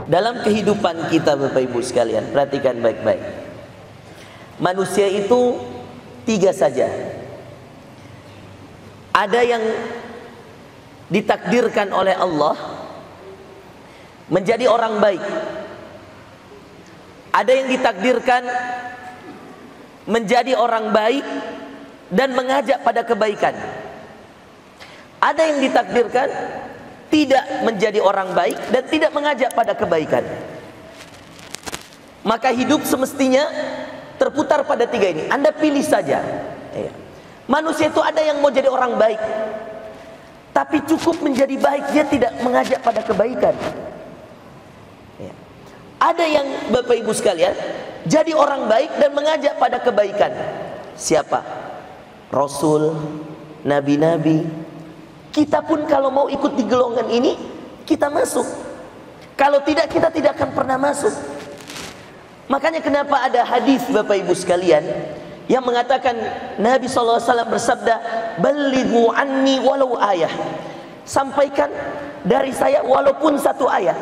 Dalam kehidupan kita Bapak Ibu sekalian, perhatikan baik-baik. Manusia itu tiga saja. Ada yang ditakdirkan oleh Allah menjadi orang baik. Ada yang ditakdirkan menjadi orang baik dan mengajak pada kebaikan. Ada yang ditakdirkan tidak menjadi orang baik dan tidak mengajak pada kebaikan. Maka hidup semestinya terputar pada tiga ini. Anda pilih saja. Manusia itu ada yang mau jadi orang baik, tapi cukup menjadi baik, dia tidak mengajak pada kebaikan. Ada yang Bapak Ibu sekalian jadi orang baik dan mengajak pada kebaikan. Siapa? Rasul, nabi-nabi. Kita pun kalau mau ikut di golongan ini, kita masuk. Kalau tidak, kita tidak akan pernah masuk. Makanya kenapa ada hadis Bapak Ibu sekalian yang mengatakan Nabi SAW bersabda, "Ballighu anni walau ayah." Sampaikan dari saya walaupun satu ayat.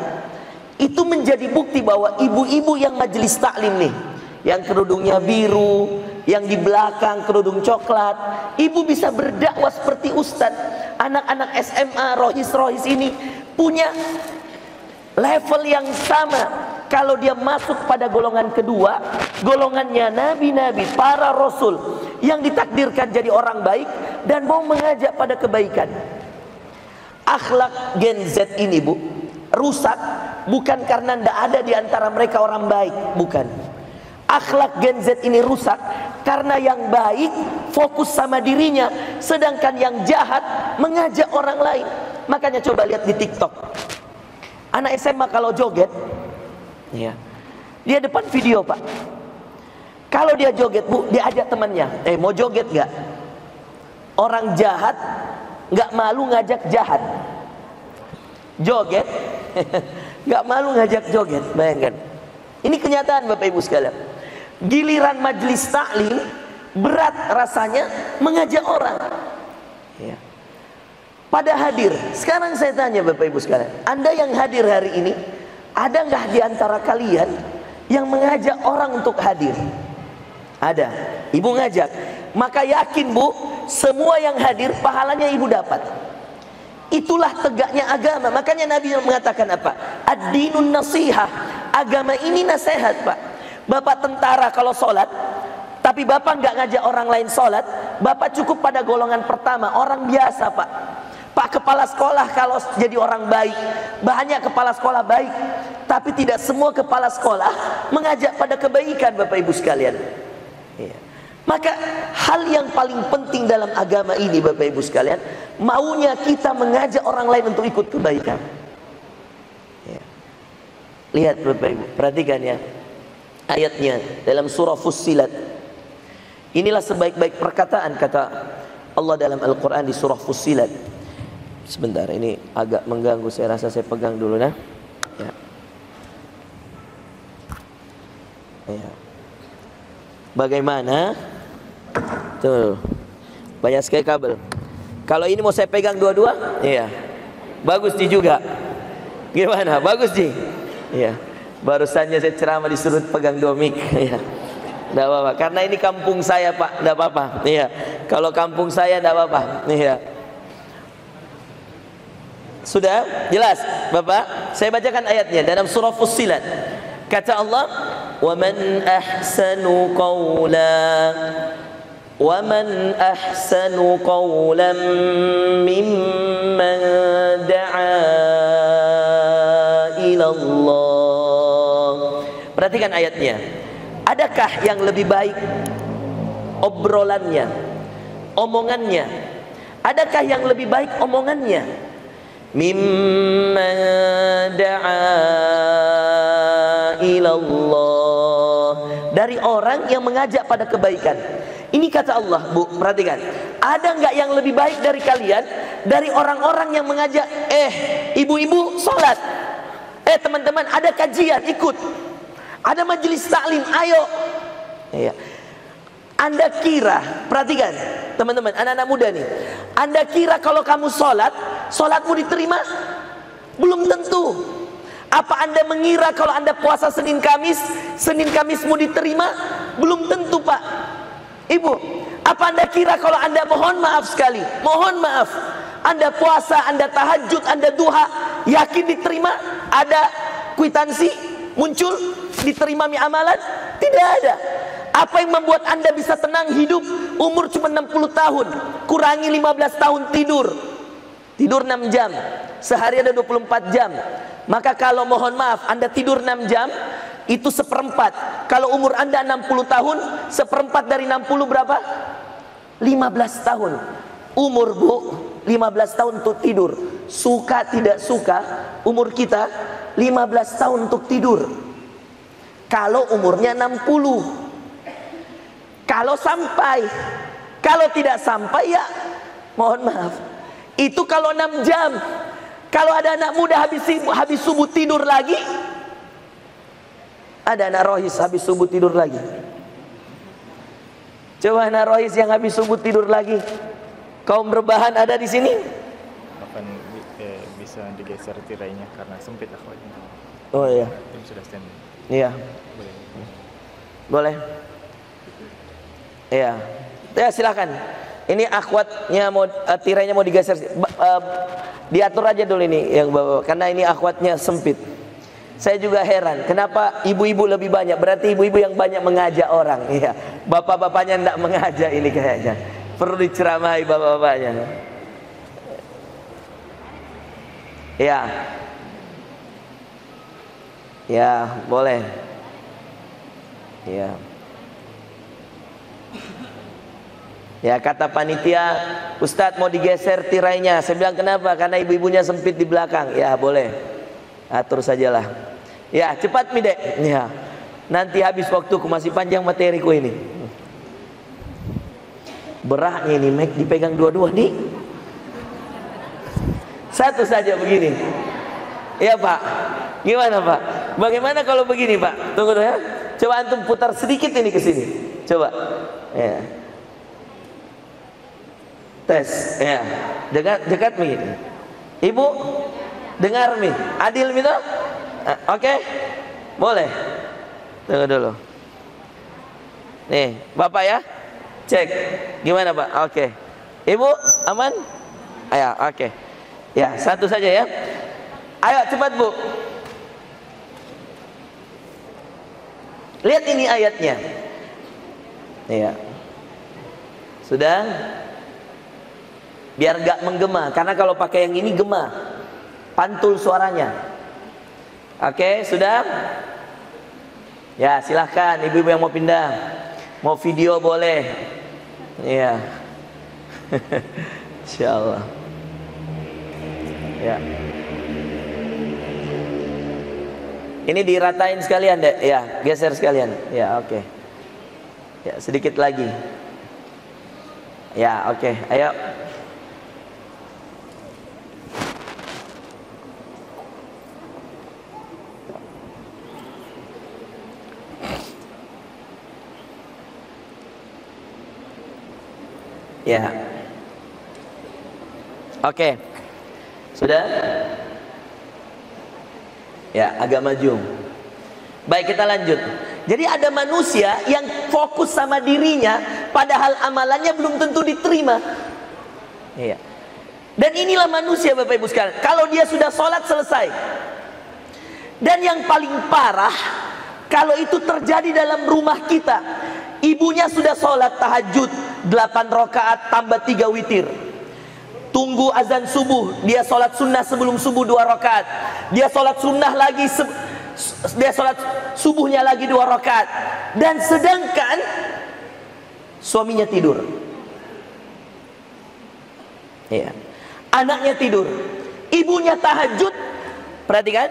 Itu menjadi bukti bahwa ibu-ibu yang majelis taklim nih, yang kerudungnya biru, yang di belakang kerudung coklat, ibu bisa berdakwah seperti ustadz. Anak-anak SMA, rohis-rohis ini punya level yang sama. Kalau dia masuk pada golongan kedua, golongannya nabi-nabi, para rasul yang ditakdirkan jadi orang baik dan mau mengajak pada kebaikan. Akhlak Gen Z ini Bu, rusak bukan karena tidak ada di antara mereka orang baik, bukan. Akhlak Gen Z ini rusak karena yang baik fokus sama dirinya, sedangkan yang jahat mengajak orang lain. Makanya coba lihat di TikTok, anak SMA kalau joget, ya, dia depan video Pak. Kalau dia joget Bu, dia ajak temannya, mau joget gak? Orang jahat gak malu ngajak jahat. Joget gak malu ngajak joget. Bayangkan, ini kenyataan Bapak Ibu sekalian. Giliran majelis taklim berat rasanya mengajak orang, ya. Pada hadir. Sekarang saya tanya Bapak Ibu sekalian, Anda yang hadir hari ini, ada nggak di antara kalian yang mengajak orang untuk hadir? Ada. Ibu ngajak, maka yakin Bu, semua yang hadir pahalanya ibu dapat. Itulah tegaknya agama. Makanya Nabi mengatakan apa? Ad-dinun nasihah. Agama ini nasihat Pak. Bapak tentara kalau sholat, tapi Bapak nggak ngajak orang lain sholat, Bapak cukup pada golongan pertama, orang biasa Pak. Pak kepala sekolah kalau jadi orang baik, banyak kepala sekolah baik, tapi tidak semua kepala sekolah mengajak pada kebaikan Bapak Ibu sekalian. Ya. Maka hal yang paling penting dalam agama ini Bapak Ibu sekalian, maunya kita mengajak orang lain untuk ikut kebaikan. Ya. Lihat Bapak Ibu, perhatikan ya ayatnya dalam surah Fussilat. Inilah sebaik-baik perkataan kata Allah dalam Al-Quran di surah Fussilat. Sebentar, ini agak mengganggu, saya rasa saya pegang dulu nah. Ya. Ya. Bagaimana? Tuh, banyak sekali kabel. Kalau ini mau saya pegang dua-dua, iya. Bagus Ji juga. Gimana? Bagus Ji? Iya. Barusannya saya ceramah disuruh pegang dua mic. Iya. Tidak apa-apa. Karena ini kampung saya Pak, tidak apa-apa. Iya. Kalau kampung saya tidak apa-apa. Iya. Sudah jelas Bapak? Saya bacakan ayatnya dalam surah Fussilat. Kata Allah, "Wa man ahsanu qawlan wa man ahsanu qawlan mimman da'a ila Allah." Perhatikan ayatnya. Adakah yang lebih baik obrolannya, omongannya? Adakah yang lebih baik omongannya? Mimman da'a ilallah, dari orang yang mengajak pada kebaikan. Ini kata Allah Bu, perhatikan. Ada nggak yang lebih baik dari kalian, dari orang-orang yang mengajak, ibu-ibu sholat, teman-teman ada kajian ikut, ada majelis taklim, ayo. Ya. Anda kira, perhatikan teman-teman, anak-anak muda nih, Anda kira kalau kamu sholat, sholatmu diterima? Belum tentu. Apa Anda mengira kalau Anda puasa Senin Kamismu diterima? Belum tentu, Pak. Ibu, apa Anda kira kalau Anda, mohon maaf sekali, mohon maaf, Anda puasa, Anda tahajud, Anda duha, yakin diterima? Ada kwitansi muncul diterima amalan? Tidak ada. Apa yang membuat Anda bisa tenang hidup? Umur cuma 60 tahun, kurangi 15 tahun tidur 6 jam, sehari ada 24 jam. Maka kalau mohon maaf Anda tidur 6 jam, itu seperempat. Kalau umur Anda 60 tahun, seperempat dari 60 berapa? 15 tahun. Umur, Bu, 15 tahun untuk tidur. Suka tidak suka, umur kita 15 tahun untuk tidur. Kalau umurnya 60, kalau sampai, kalau tidak sampai ya mohon maaf, itu kalau 6 jam. Kalau ada anak muda habis subuh tidur lagi, ada anak rohis habis subuh tidur lagi. Coba anak rohis yang habis subuh tidur lagi. Kaum berbahan ada di sini? Kapan bisa digeser tirainya karena sempit akhwatnya. Oh iya. Tim sudah stand. Iya. Boleh. Iya. Ya silakan. Ini akhwatnya mau tirainya mau digeser. Diatur aja dulu ini yang bawa, karena ini akhwatnya sempit. Saya juga heran, kenapa ibu-ibu lebih banyak? Berarti ibu-ibu yang banyak mengajak orang. Iya. Bapak-bapaknya tidak mengajak ini kayaknya. Perlu diceramahi bapak-bapaknya. Ya. Ya, boleh. Ya. Ya, kata panitia, Ustadz mau digeser tirainya. Saya bilang kenapa? Karena ibu-ibunya sempit di belakang. Ya, boleh. Atur sajalah. Ya, cepat Mide. Ya. Nanti habis waktuku, masih panjang materiku ini. Beratnya ini, Mac dipegang dua-dua nih. Satu saja begini. Ya, Pak. Gimana, Pak? Bagaimana kalau begini, Pak? Tunggu dulu ya. Coba antum putar sedikit ini ke sini. Coba. Ya. Tes, ya. Dekat begini. Ibu, dengar mi, adil mi toh? Oke, boleh. Tunggu dulu. Nih, Bapak ya, cek. Gimana Pak? Oke. Ibu, aman? Ayo, oke. Ya, satu saja ya. Ayo cepat Bu. Lihat ini ayatnya. Iya. Sudah? Biar gak menggema, karena kalau pakai yang ini gema, pantul suaranya. Oke, sudah? Ya, silahkan ibu-ibu yang mau pindah, mau video boleh. Iya. Insyaallah. Ya. Ini diratain sekalian deh, ya, geser sekalian. Ya, oke. Ya, sedikit lagi. Ya, oke. Ayo. Ya. Oke. Sudah? Ya, agak maju. Baik, kita lanjut. Jadi ada manusia yang fokus sama dirinya, padahal amalannya belum tentu diterima. Iya. Dan inilah manusia Bapak Ibu sekalian. Kalau dia sudah sholat selesai. Dan yang paling parah, kalau itu terjadi dalam rumah kita, ibunya sudah sholat tahajud 8 rakaat tambah 3 witir. Tunggu azan subuh, dia sholat sunnah sebelum subuh 2 rakaat. Dia sholat sunnah lagi, dia sholat subuhnya lagi 2 rakaat. Dan sedangkan suaminya tidur. Iya. Anaknya tidur. Ibunya tahajud. Perhatikan,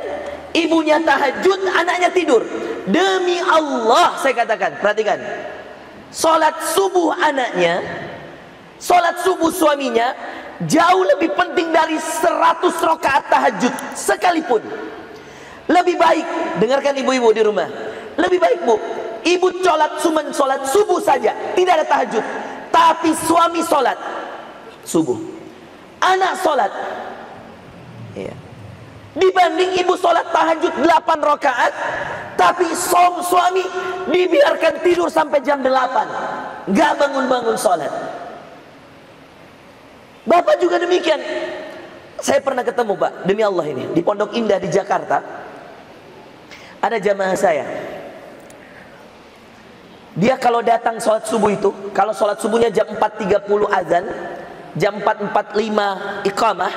ibunya tahajud, anaknya tidur. Demi Allah saya katakan, perhatikan. Sholat subuh anaknya, sholat subuh suaminya jauh lebih penting dari 100 rakaat tahajud sekalipun. Lebih baik, dengarkan ibu-ibu di rumah, lebih baik Bu, ibu sholat subuh saja, tidak ada tahajud, tapi suami sholat subuh, anak sholat. Iya. Dibanding ibu sholat tahajud 8 rakaat, tapi suami dibiarkan tidur sampai jam 8, nggak bangun-bangun sholat. Bapak juga demikian. Saya pernah ketemu Pak, demi Allah ini, di Pondok Indah di Jakarta. Ada jamaah saya. Dia kalau datang sholat subuh itu, kalau sholat subuhnya jam 4.30 azan, jam 4.45 iqamah,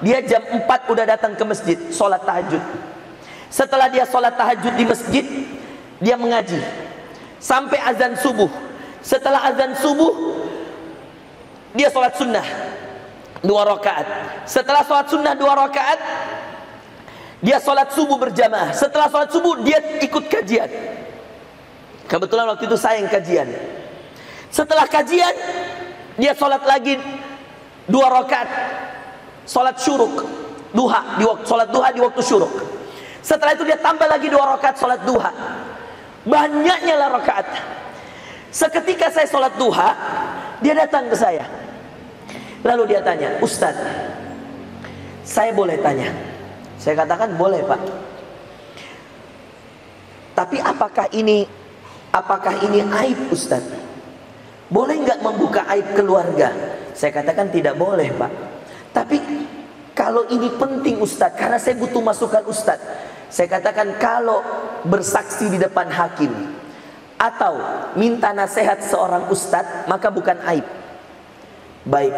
dia jam 4 udah datang ke masjid, sholat tahajud. Setelah dia sholat tahajud di masjid, dia mengaji sampai azan subuh. Setelah azan subuh, dia sholat sunnah 2 rakaat. Setelah sholat sunnah 2 rakaat, dia sholat subuh berjamaah. Setelah sholat subuh, dia ikut kajian. Kebetulan waktu itu saya yang kajian. Setelah kajian, dia sholat lagi 2 rakaat, sholat syuruk duha, sholat duha di waktu syuruk. Setelah itu dia tambah lagi 2 rakaat sholat duha. Banyaknya lah rakaat. Seketika saya sholat duha, dia datang ke saya. Lalu dia tanya, Ustaz, saya boleh tanya? Saya katakan boleh Pak. Tapi apakah ini aib Ustaz? Boleh nggak membuka aib keluarga? Saya katakan tidak boleh Pak. Tapi kalau ini penting Ustaz, karena saya butuh masukan Ustaz. Saya katakan kalau bersaksi di depan hakim atau minta nasihat seorang Ustaz, maka bukan aib. Baik,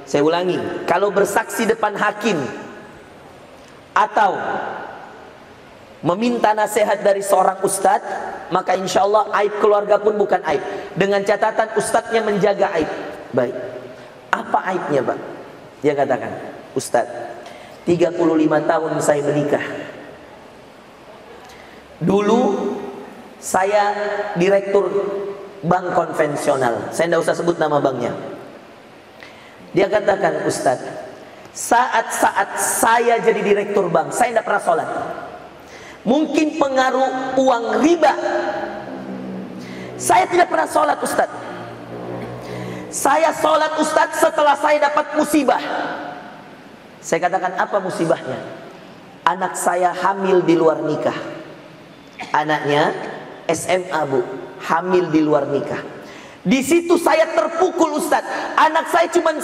saya ulangi. Kalau bersaksi depan hakim atau meminta nasihat dari seorang Ustaz, maka insya Allah aib keluarga pun bukan aib. Dengan catatan Ustaznya menjaga aib. Baik, apa aibnya Pak? Dia katakan, Ustaz, 35 tahun saya menikah. Dulu saya direktur bank konvensional. Saya tidak usah sebut nama banknya. Dia katakan, Ustaz, saat-saat saya jadi direktur bank, saya tidak pernah sholat. Mungkin pengaruh uang riba, saya tidak pernah sholat Ustaz. Saya sholat Ustaz setelah saya dapat musibah. Saya katakan, apa musibahnya? Anak saya hamil di luar nikah. Anaknya SMA Bu, hamil di luar nikah. Di situ saya terpukul Ustaz. Anak saya cuma 1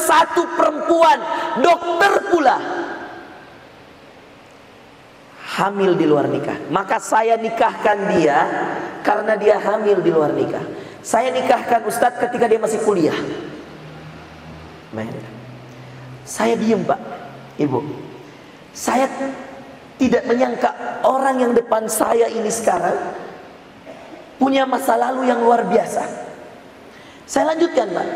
perempuan, dokter pula, hamil di luar nikah. Maka saya nikahkan dia karena dia hamil di luar nikah. Saya nikahkan Ustaz ketika dia masih kuliah. Saya diem Pak, Ibu. Saya tidak menyangka orang yang depan saya ini sekarang punya masa lalu yang luar biasa. Saya lanjutkan Pak.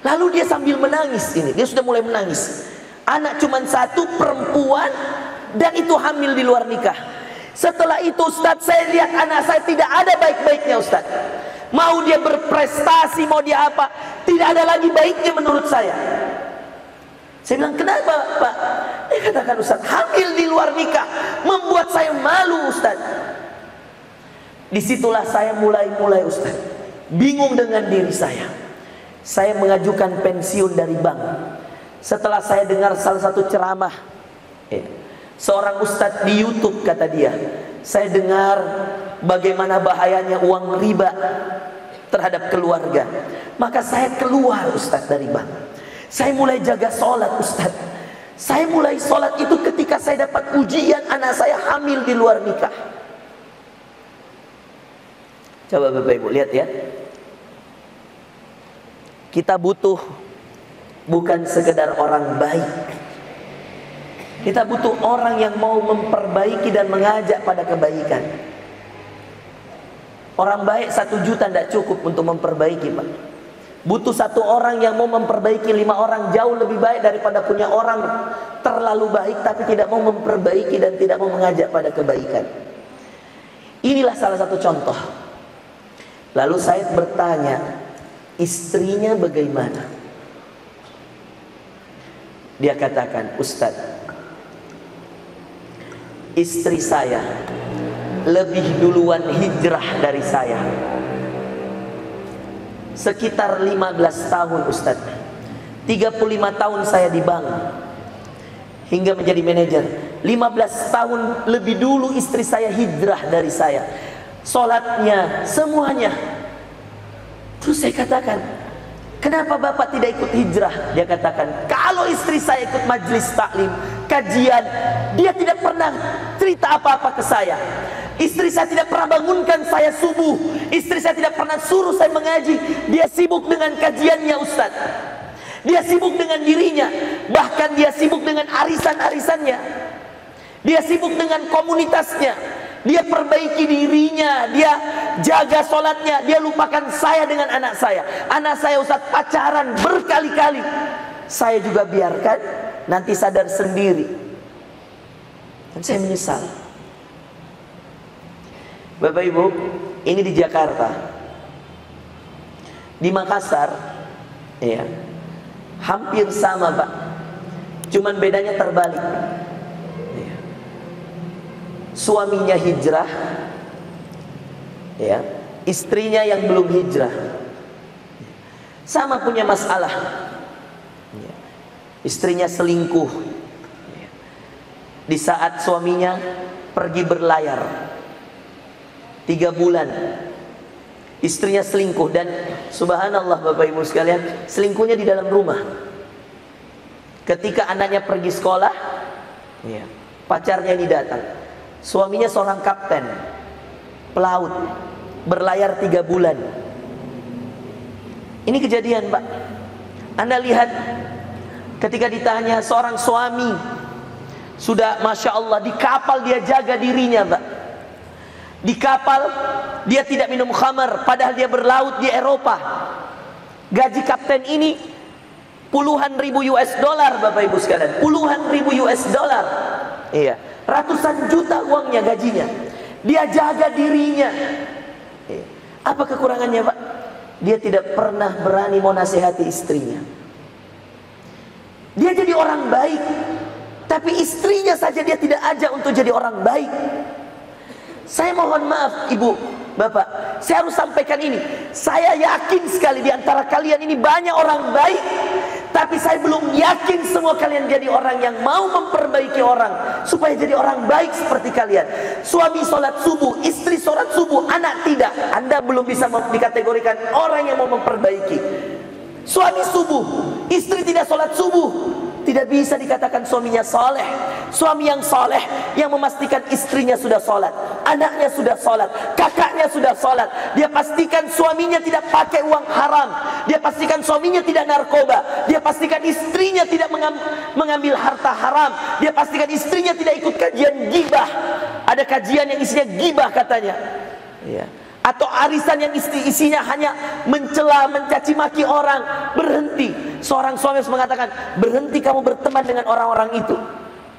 Lalu dia sambil menangis ini, dia sudah mulai menangis. Anak cuma 1 perempuan dan itu hamil di luar nikah. Setelah itu Ustaz, saya lihat anak saya tidak ada baik-baiknya Ustaz. Mau dia berprestasi, mau dia apa, tidak ada lagi baiknya menurut saya. Saya bilang, kenapa Pak? Dia katakan, Ustaz, hamil di luar nikah membuat saya malu Ustaz. Disitulah saya mulai Ustaz bingung dengan diri saya. Saya mengajukan pensiun dari bank. Setelah saya dengar salah satu ceramah seorang Ustaz di YouTube, kata dia, saya dengar bagaimana bahayanya uang riba terhadap keluarga. Maka saya keluar Ustaz dari bank. Saya mulai jaga sholat Ustaz. Saya mulai sholat itu ketika saya dapat ujian anak saya hamil di luar nikah. Coba Bapak Ibu lihat ya. Kita butuh bukan sekedar orang baik. Kita butuh orang yang mau memperbaiki dan mengajak pada kebaikan. Orang baik 1 juta tidak cukup untuk memperbaiki Pak. Butuh 1 orang yang mau memperbaiki 5 orang, jauh lebih baik daripada punya orang terlalu baik tapi tidak mau memperbaiki dan tidak mau mengajak pada kebaikan. Inilah salah satu contoh. Lalu saya bertanya, istrinya bagaimana? Dia katakan, Ustaz, istri saya lebih duluan hijrah dari saya. Sekitar 15 tahun Ustaz. 35 tahun saya di bank. hingga menjadi manajer. 15 tahun lebih dulu istri saya hijrah dari saya. Sholatnya, semuanya. Terus saya katakan, kenapa bapak tidak ikut hijrah? Dia katakan, kalau istri saya ikut majlis taklim, kajian, dia tidak pernah cerita apa-apa ke saya. Istri saya tidak pernah bangunkan saya subuh. Istri saya tidak pernah suruh saya mengaji. Dia sibuk dengan kajiannya, Ustaz. Dia sibuk dengan dirinya. Bahkan dia sibuk dengan arisan-arisannya. Dia sibuk dengan komunitasnya. Dia perbaiki dirinya. Dia jaga sholatnya. Dia lupakan saya dengan anak saya. Anak saya, Ustaz, pacaran berkali-kali. Saya juga biarkan. Nanti sadar sendiri. Dan saya menyesal. Bapak Ibu, ini di Jakarta. Di Makassar, ya, hampir sama, Pak. Cuman bedanya terbalik. Ya. Suaminya hijrah, ya, istrinya yang belum hijrah. Sama punya masalah. Ya. Istrinya selingkuh. Ya. Di saat suaminya pergi berlayar. 3 bulan istrinya selingkuh, dan subhanallah Bapak Ibu sekalian, selingkuhnya di dalam rumah. Ketika anaknya pergi sekolah, ya, pacarnya ini datang. Suaminya seorang kapten pelaut, berlayar 3 bulan. Ini kejadian, Pak. Anda lihat ketika ditanya, seorang suami sudah Masya Allah di kapal dia jaga dirinya, Pak. Di kapal dia tidak minum khamar, padahal dia berlaut di Eropa. Gaji kapten ini puluhan ribu US dollar, Bapak Ibu sekalian. Puluhan ribu US dollar. Iya, ratusan juta uangnya, gajinya. Dia jaga dirinya. Iya. Apa kekurangannya, Pak? Dia tidak pernah berani mau nasihati istrinya. Dia jadi orang baik, tapi istrinya saja dia tidak ajak untuk jadi orang baik. Saya mohon maaf Ibu, Bapak, saya harus sampaikan ini. Saya yakin sekali di antara kalian ini banyak orang baik, tapi saya belum yakin semua kalian jadi orang yang mau memperbaiki orang supaya jadi orang baik seperti kalian. Suami sholat subuh, istri sholat subuh, anak tidak. Anda belum bisa dikategorikan orang yang mau memperbaiki. Suami subuh, istri tidak sholat subuh, tidak bisa dikatakan suaminya soleh. Suami yang soleh yang memastikan istrinya sudah sholat, anaknya sudah sholat, kakaknya sudah sholat. Dia pastikan suaminya tidak pakai uang haram. Dia pastikan suaminya tidak narkoba. Dia pastikan istrinya tidak mengambil harta haram. Dia pastikan istrinya tidak ikut kajian gibah. Ada kajian yang isinya gibah katanya, ya. Atau arisan yang isinya hanya mencela, mencaci maki orang. Berhenti. Seorang suami harus mengatakan, berhenti kamu berteman dengan orang-orang itu.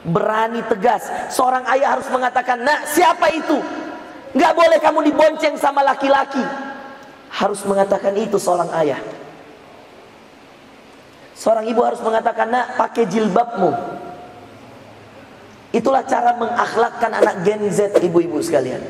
Berani tegas. Seorang ayah harus mengatakan, nah siapa itu? Nggak boleh kamu dibonceng sama laki-laki. Harus mengatakan itu seorang ayah. Seorang ibu harus mengatakan, nak pakai jilbabmu. Itulah cara mengakhlakkan anak Gen Z, ibu-ibu sekalian.